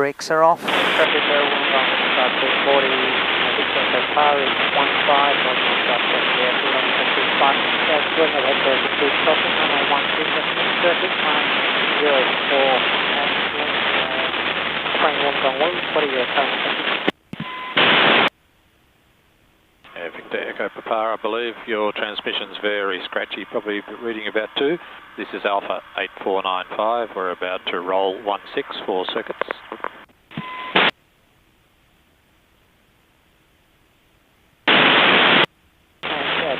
Brakes are off. Traffic Wollongong, 40, Victor Echo Papa is 15, north south west of the airfield on the 25, going ahead to the speed crossing, runway 16, circuit, 104, and operating Wollongong 1, what are your current intentions? Victor Echo Papa, I believe your transmission's very scratchy, probably reading about 2. This is Alpha 8495, we're about to roll 16 for circuits.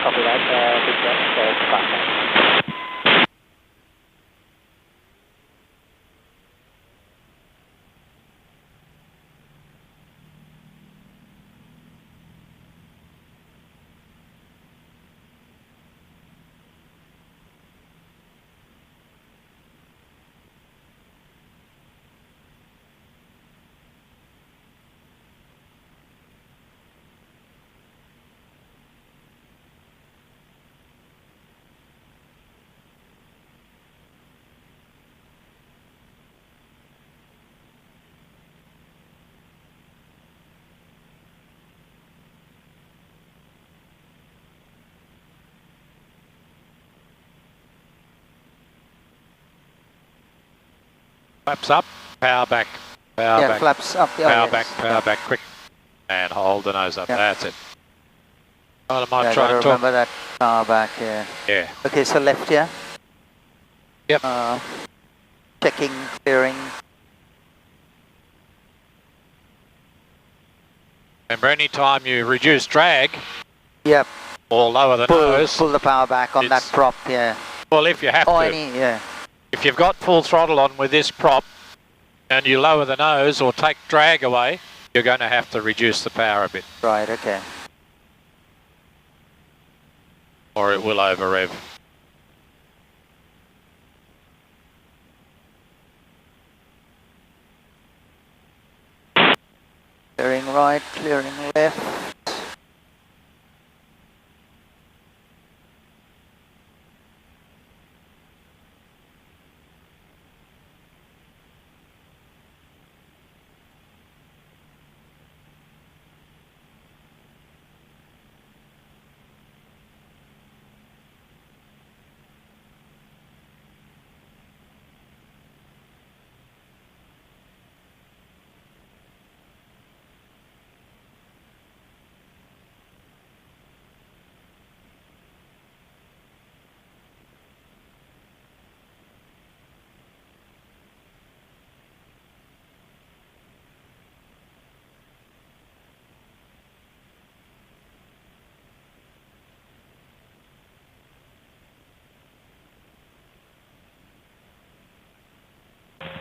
Copy that, Victor Echo Papa. Flaps up, power back, power back. Flaps up. Power back, power back, quick. And hold the nose up, that's it. I might try and talk. Remember that power back, Yeah. Okay, so left here. Yep. Checking, clearing. Remember, any time you reduce drag, Yep. or lower the nose. Pull the power back on that prop, Well, if you have to. If you've got full throttle on with this prop and you lower the nose or take drag away, you're going to have to reduce the power a bit. Right, okay. Or it will over rev. Clearing right, clearing left.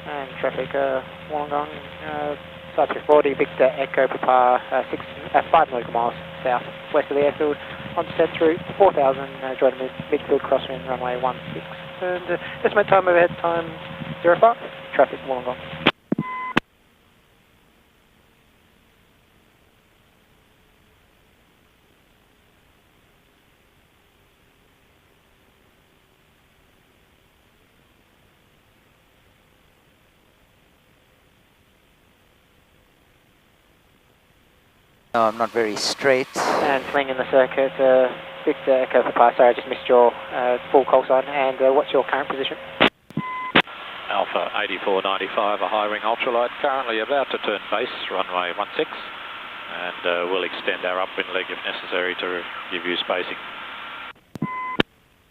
And traffic, Wollongong, Cypress 40, Victor Echo Papa, 5 nautical miles south west of the airfield, on descent through 4,000, join the midfield crosswind runway 16, and estimate time overhead time 05, traffic Wollongong. No, I'm not very straight. And fling in the circuit, Victor Echo Papa, sorry I just missed your full call sign, and what's your current position? Alpha 8495, a high wing ultralight, currently about to turn base, runway 16, and we'll extend our upwind leg if necessary to give you spacing.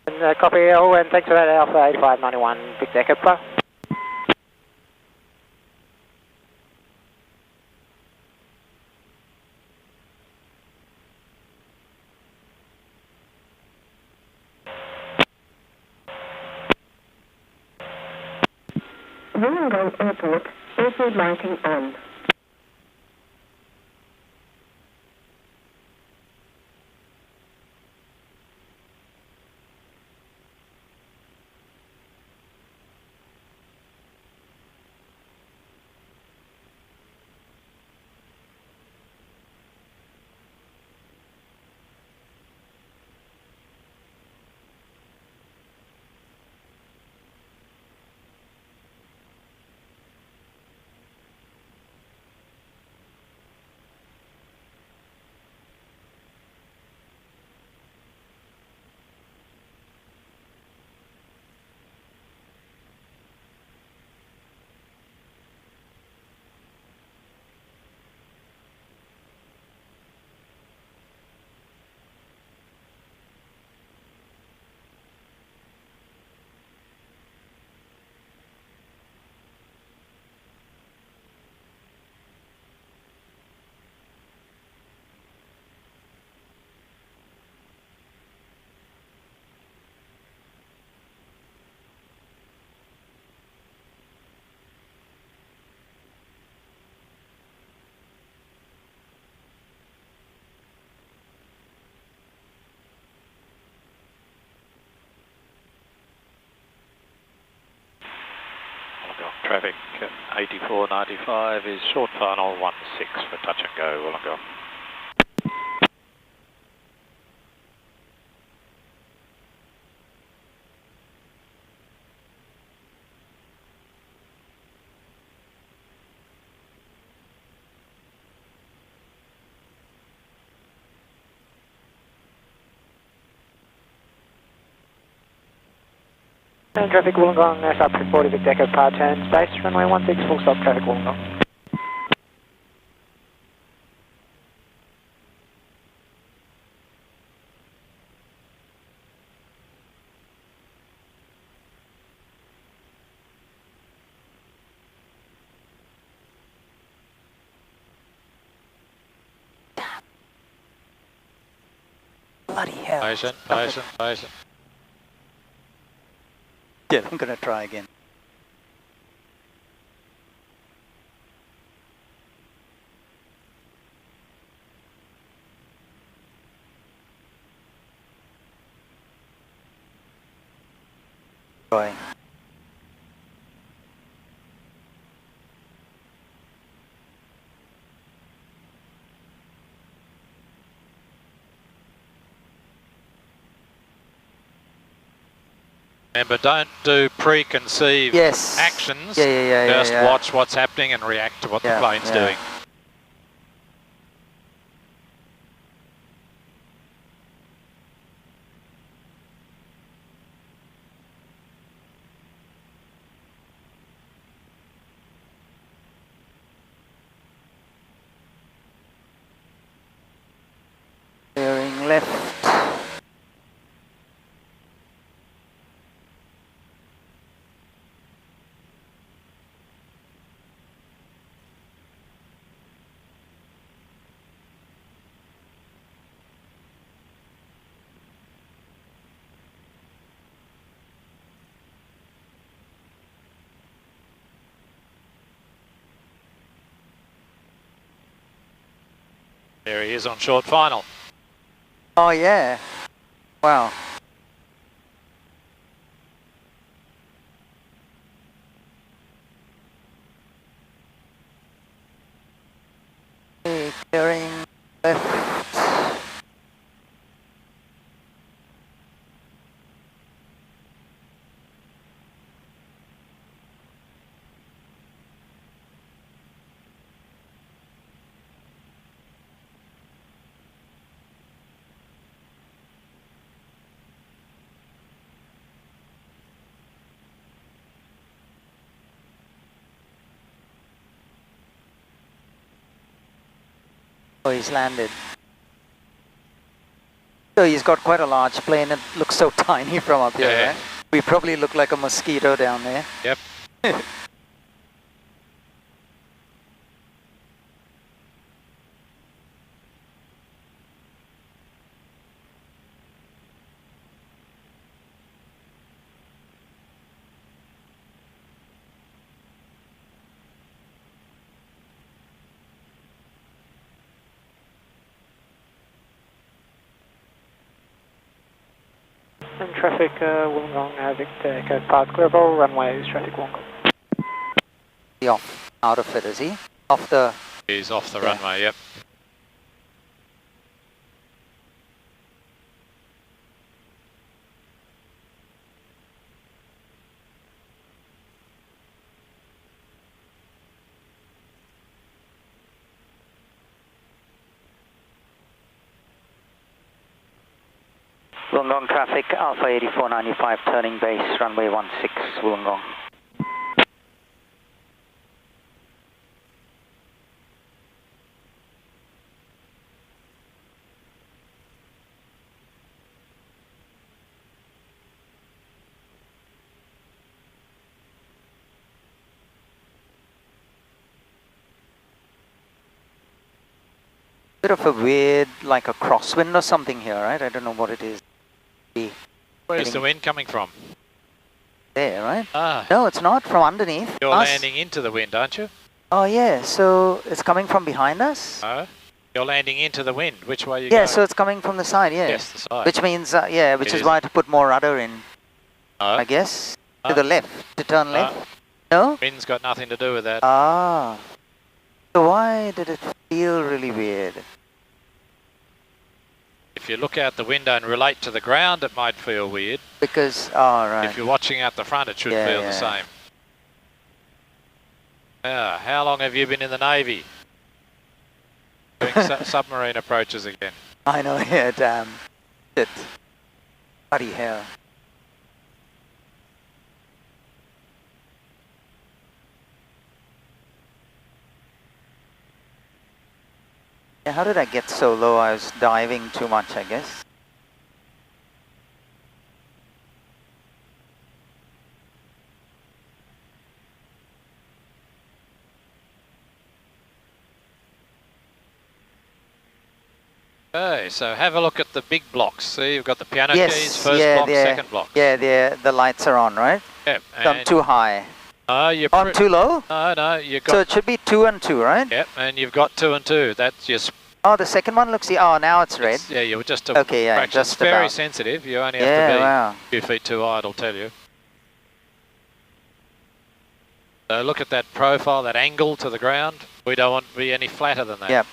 And copy all, and thanks for that, Alpha 8591, Victor Echo Papa. Wollongong Airport, airfield lighting on. traffic 8495 is short final 16 for touch and go, Wollongong. Traffic Wollongong, subtraffic 40 Vic Echo power turns base, runway 16, full stop traffic Wollongong. Bloody hell. Patient. Yeah, I'm going to try again. Going. Remember, don't do preconceived Yes. actions. Just watch what's happening and react to what the plane's doing. Steering left. There he is on short final. Oh yeah. Wow. Okay, clearing left. Oh, he's landed. So he's got quite a large plane. It looks so tiny from up here, right? We probably look like a mosquito down there. Yep. And traffic Wollongong, Victor Echo Park level, runway is traffic Wollongong. He off, out of it, is he? Off the... He's off the runway, yep. Wollongong traffic, Alpha 8495, turning base, runway 16, Wollongong. Bit of a weird, like a crosswind or something here, right? I don't know what it is. Where's the wind coming from? There, right? Ah. No, it's not. From underneath. You're us. landing into the wind, aren't you? Oh, yeah. So it's coming from behind us? No. You're landing into the wind. Which way are you Yeah, going? so it's coming from the side, yeah. Yes, the side. Which means, which is why to put more rudder in, I guess. To the left, to turn left. No? Wind's got nothing to do with that. Ah. So why did it feel really weird? If you look out the window and relate to the ground, it might feel weird. Because, oh, right. If you're watching out the front, it should feel the same. Yeah, how long have you been in the Navy? Doing submarine approaches again. I know, yeah, damn. Shit. Bloody hell. Yeah, how did I get so low? I was diving too much, I guess. Okay, so have a look at the big blocks. See, you've got the piano Yes, keys, first yeah, block, yeah, second block. Yeah, the lights are on, right? Yep. So I'm too high. No, you're On too low? No, you got. So it should be 2 and 2, right? Yep, and you've got 2 and 2. That's your. Oh, the second one looks. Oh, now it's red. Yeah, you're just a Okay, yeah, fraction. just It's very about. sensitive. You only have Yeah, to be wow. a few feet too high, it'll tell you. So look at that profile, that angle to the ground. We don't want to be any flatter than that. Yep.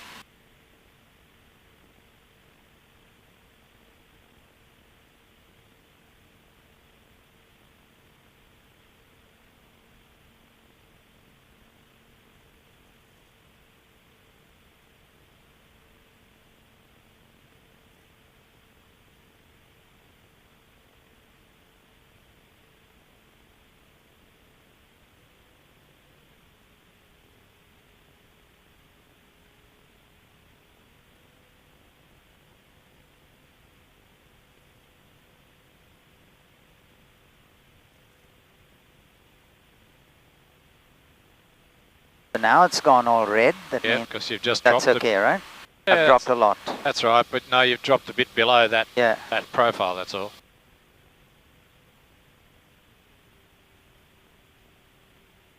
So now it's gone all red. That Yeah, means because you've just that's dropped okay, right? Yeah, I've dropped a lot. That's right, but no, you've dropped a bit below that, Yeah. that profile, that's all.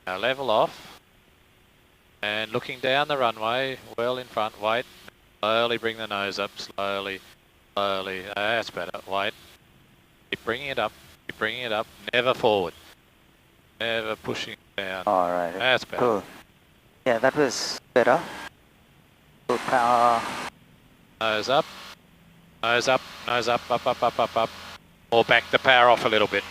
Now level off. And looking down the runway, well in front, wait. Slowly bring the nose up, slowly, slowly. That's better, wait. Keep bringing it up, keep bringing it up, never forward. Never pushing it down. All right. That's better. Cool. Yeah, that was better. Full power. Nose up, nose up, nose up, up, up, up, up, up. Or back the power off a little bit.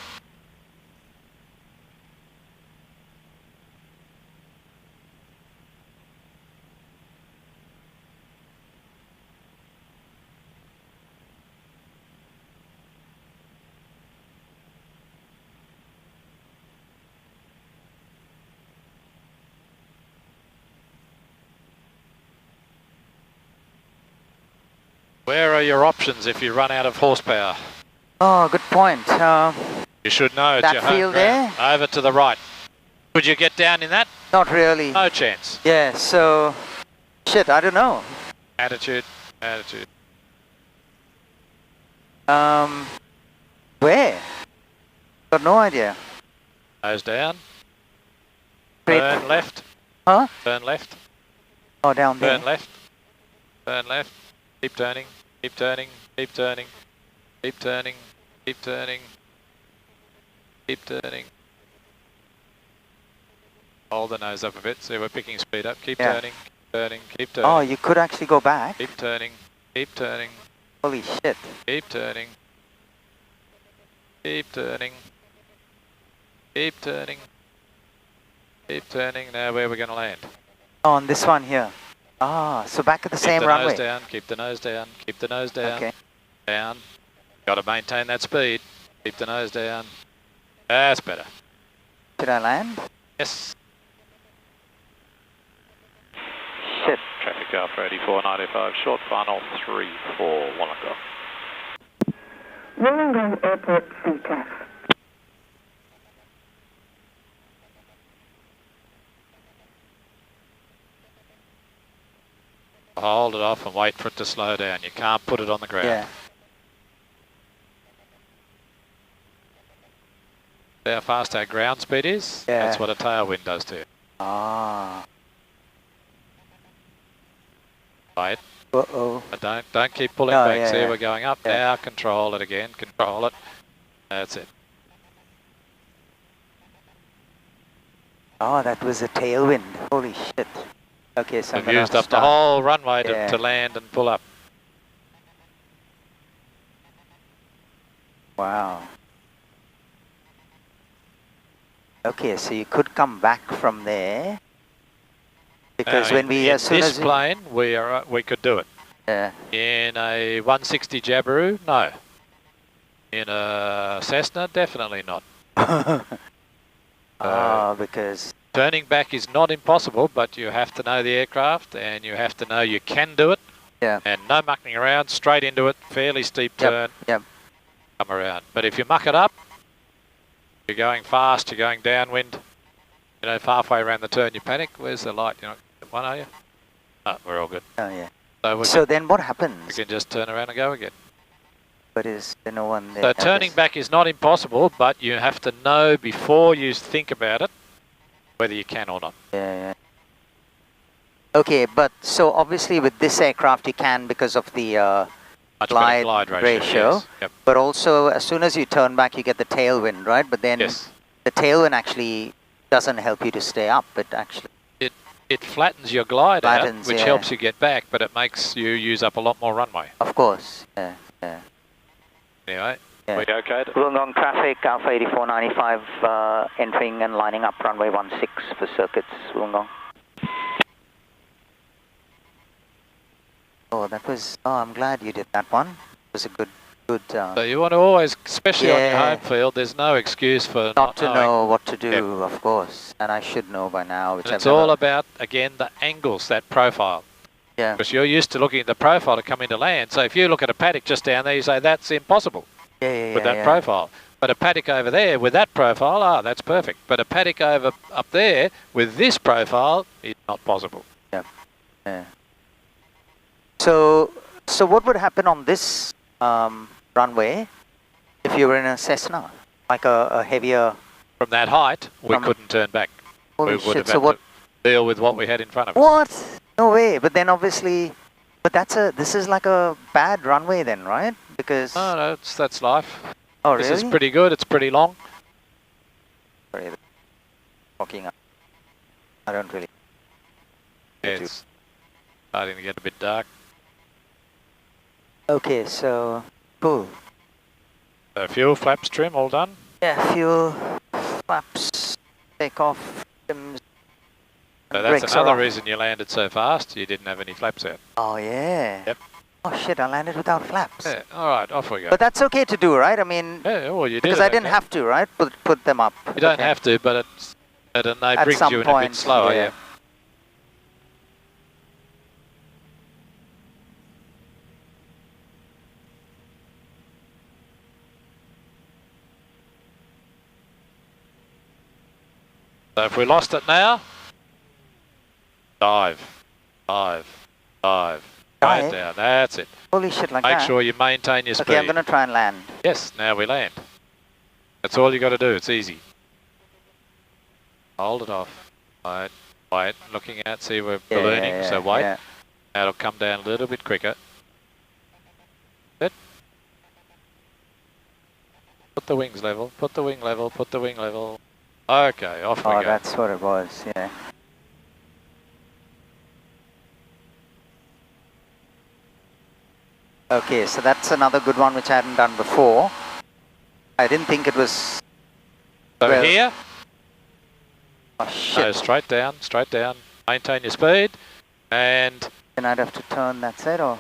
Where are your options if you run out of horsepower? Oh, good point. You should know it's That your home field ground. Over to the right. Could you get down in that? Not really. No chance. Yeah, so... Shit, I don't know. Attitude, attitude. Where? Got no idea. Nose down. Straight. Turn left. Huh? Turn left. Oh, down there. Turn left. Turn left. Keep turning. Keep turning. Keep turning. Keep turning. Keep turning. Keep turning. Hold the nose up a bit. See, we're picking speed up. Keep turning. Keep turning. Keep turning. Oh, you could actually go back. Keep turning. Keep turning. Holy shit. Keep turning. Keep turning. Keep turning. Keep turning. Now where are we going to land? Oh, on this one here. Ah, so back at the same runway. Keep the nose down. Keep the nose down. Keep the nose down. Okay. Down. Got to maintain that speed. Keep the nose down. That's better. Should I land? Yes. Shit. Traffic Alpha 8495. Short final 34 Wollongong. Wollongong Airport CTAF. Hold it off and wait for it to slow down. You can't put it on the ground. Yeah. See how fast our ground speed is? Yeah. That's what a tailwind does to you. Ah. Wait. Uh-oh. But don't keep pulling No, back. yeah, See, yeah. we're going up Yeah. now. Control it again. Control it. That's it. Oh, that was a tailwind. Holy shit. Okay, so I'm We've gonna used up the start. whole runway Yeah. to land and pull up. Wow. Okay, so you could come back from there. Because when we, in as soon this as plane, we could do it. yeah, In a 160 Jabiru, no. In a Cessna, definitely not. because Turning back is not impossible, but you have to know the aircraft and you have to know you can do it. yeah, And no mucking around, straight into it, fairly steep turn, yep. come around. But if you muck it up, you're going fast, you're going downwind, you know, halfway around the turn you panic. Where's the light? You're not at one, are you? Oh, we're all good. Oh yeah. So we So can, then what we happens? can just turn around and go again. But is there no one there? So turning back is not impossible, but you have to know before you think about it whether you can or not. Yeah, yeah. Okay, but so obviously with this aircraft you can because of the Much glide, better glide ratio. Yes. Yep. but also as soon as you turn back you get the tailwind, right? But then Yes. the tailwind actually doesn't help you to stay up. It actually, It flattens your glide Flattens, out, which yeah. helps you get back, but it makes you use up a lot more runway. of course, yeah, yeah. Anyway, Yeah. we okay? Wollongong traffic, Alpha 8495, entering and lining up runway 16 for circuits, Wollongong. Oh, that was. Oh, I'm glad you did that one. It was a good. So you want to always, especially on your Yeah. home field, there's no excuse for not to knowing. know what to do, Yep. of course, and I should know by now. Which And I've it's all never- about, again, the angles, that profile. yeah, Because you're used to looking at the profile to come into land. So if you look at a paddock just down there, you say, that's impossible yeah, yeah, with that yeah. profile. But a paddock over there with that profile, that's perfect. But a paddock over up there with this profile is not possible. Yeah. So what would happen on this runway if you were in a Cessna, like a heavier? From that height, we From- couldn't turn back. Holy We would shit! have So had what? to deal with what we had in front of us. What? No way! But then obviously, this is like a bad runway then, right? Because No, that's life. oh This really? is pretty good. It's pretty long. Sorry, walking up. I don't really. It's starting to get a bit dark. Okay, so cool. So fuel flaps trim, all done. Yeah, fuel, flaps, takeoff, trims. So and that's brakes are another off. reason you landed so fast. You didn't have any flaps out. Oh yeah. Yep. Oh shit! I landed without flaps. Yeah, all right, off we go. But that's okay to do, right? I mean, Yeah, well, you did because it, I didn't okay. have to, right? Put them up. You don't Okay. have to, but it's at a no At brings some you in a point, bit slower. yeah. Yeah. So if we lost it now, dive, dive, dive, right Dive? down. That's it. Holy shit, like Make that. sure you maintain your speed. Okay, I'm gonna try and land. Yes, now we land. That's all you got to do. It's easy. Hold it off. Wait, wait. Looking out, see we're Yeah, ballooning. yeah, So wait. yeah. Now it'll come down a little bit quicker. Good. Put the wings level. Put the wing level. Put the wing level. Okay, off we Oh, go. that's what it was. Yeah. Okay, so that's another good one which I hadn't done before. I didn't think it was. So well- here, Oh no, shit! straight down, straight down. Maintain your speed, and Then I'd have to turn. That's it, or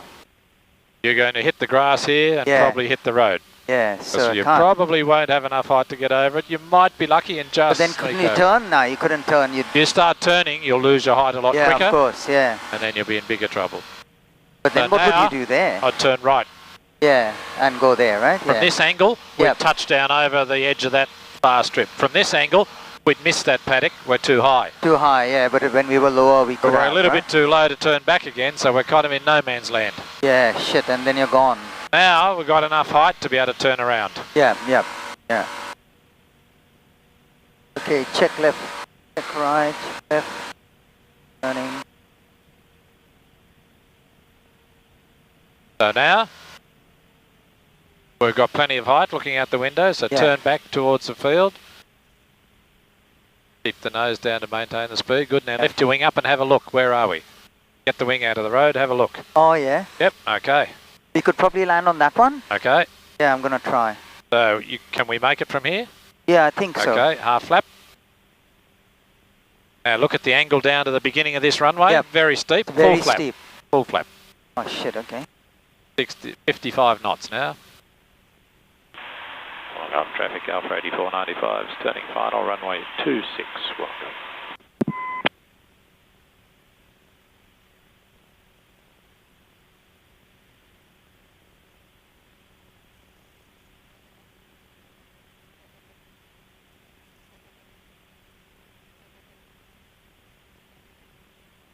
you're going to hit the grass here and Yeah. probably hit the road. yeah. So So I you can't. probably won't have enough height to get over it. You might be lucky and But just then sneak couldn't you over. turn? No, you couldn't turn. You. You start turning, you'll lose your height a lot Yeah, quicker, of course. Yeah. and then you'll be in bigger trouble. But then So what would now- you do there? I'd turn right. Yeah, and go there, right? From Yeah. this angle, we'd Yep. touch down over the edge of that bar strip. From this angle, we'd miss that paddock. We're too high. Too high, yeah. But when we were lower, we But could we're a have, little right? bit too low to turn back again, so we're kind of in no man's land. Yeah, shit, and then you're gone. Now we've got enough height to be able to turn around. Yeah, yeah, yeah. Okay, check left, check right, left, turning. So now, we've got plenty of height looking out the window, so Yeah. turn back towards the field. Keep the nose down to maintain the speed. Good. Now lift your wing up and have a look. Where are we? Get the wing out of the road. Have a look. Oh, yeah. Yep. Okay. You could probably land on that one. Okay. Yeah, I'm going to try. So can we make it from here? Yeah, I think so. Okay. Half flap. Now look at the angle down to the beginning of this runway. Yep. Very steep. Very Full flap. steep. Full flap. Oh, shit, okay. 55 knots now. Welcome, traffic Alpha 8495 is turning final runway 26. Welcome.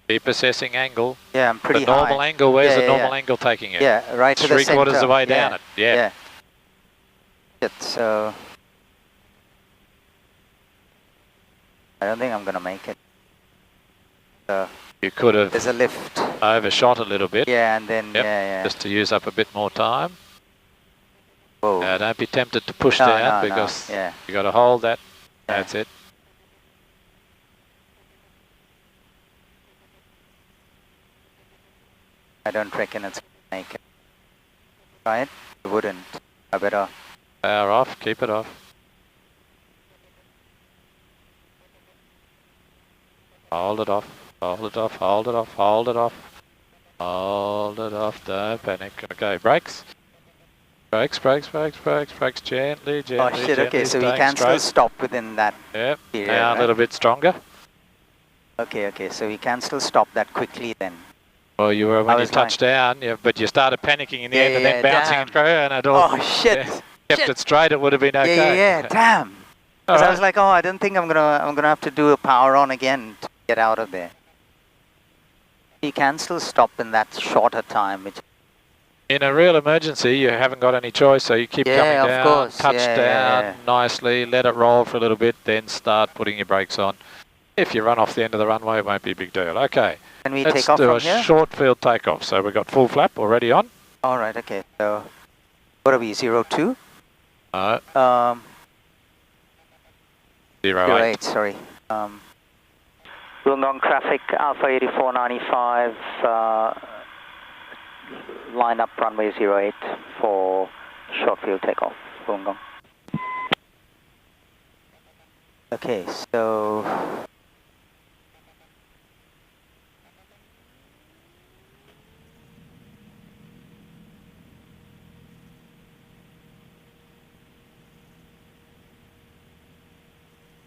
Keep assessing angle. Yeah, I'm pretty the normal high. angle, where's Yeah, the yeah, normal yeah. angle taking it? Yeah, right to the center. 3/4 of the way down it. Yeah. Yeah. Shit, so I don't think I'm going to make it. You could have There's a lift. overshot a little bit. Yeah, and then, Yep, yeah. just to use up a bit more time. Whoa. Now don't be tempted to push No, down no, because no. Yeah. you got to hold that. Yeah. That's it. I don't reckon it's going to make it. Right? It wouldn't. I better. Power off, keep it off. Hold it off, hold it off, hold it off, hold it off. Hold it off, don't panic. Okay, brakes. Brakes, brakes, brakes, brakes, brakes, gently, gently, Oh shit, gently, okay, so we staying can still straight. stop within that Yep, period, now right? a little bit stronger. Okay, so we can still stop that quickly then. Well, you were when you was like- touched down, yeah, but you started panicking in the Yeah, end and then yeah, bouncing damn. and through and it all Oh shit! yeah, kept Shit. it straight, it would have been okay. Yeah, damn! All Because I right. was like, oh, I don't think I'm gonna have to do a power on again to get out of there. You can still stop in that shorter time, which In a real emergency, you haven't got any choice, so you keep Yeah, coming of down, course. touch Yeah, down yeah. nicely, let it roll for a little bit, then start putting your brakes on. If you run off the end of the runway, it won't be a big deal. Okay, can we let's take off do from a here? short field takeoff. So we've got full flap already on. All right, okay. So what are we? 02? No, 08. 08. Sorry. Wollongong traffic Alpha 8495, line up runway 08 for short field takeoff. Wollongong. Okay, so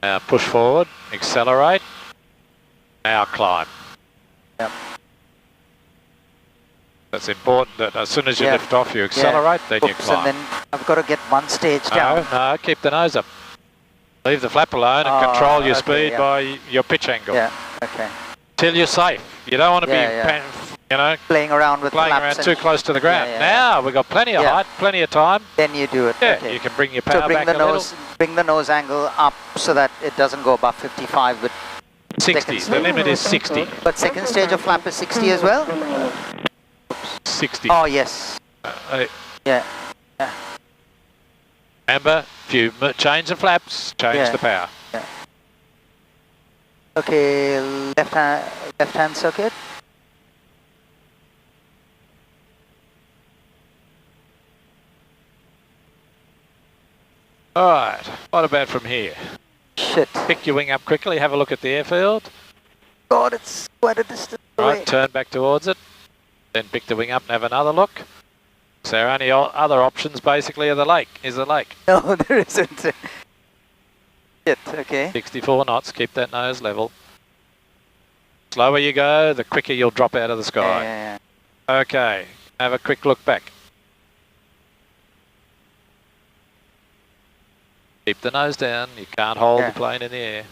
Now push forward, accelerate, now climb. Yep. That's important that as soon as you Yeah. lift off, you accelerate, then you oops, climb. and then I've got to get one stage down. No, keep the nose up. Leave the flap alone and Oh, control your okay, speed yeah. by your pitch angle. Yeah, okay. Till you're safe. You don't want to Yeah, be, yeah. you know, Playing around with playing flaps around and too close to the ground. yeah, Now we've got plenty of Yeah. height, plenty of time. then you do it. Yeah, okay. you can bring your So power bring back the a nose, bring the nose angle up so that it doesn't go above 55. But little. 60. second The limit is 60. second stage of flap is 60 as well. 60. Oh yes. Yeah. Amber, if you change the flaps, change Yeah. the power. Okay, left hand circuit. All right, what about from here? Shit. Pick your wing up quickly, have a look at the airfield. God, it's quite a distance away. Right, turn back towards it. Then pick the wing up and have another look. So our only other options basically are the lake, No, there isn't. Shit, okay. 64 knots, keep that nose level. Slower you go, the quicker you'll drop out of the sky. Yeah. Okay, have a quick look back. Keep the nose down, you can't hold Yeah. the plane in the air.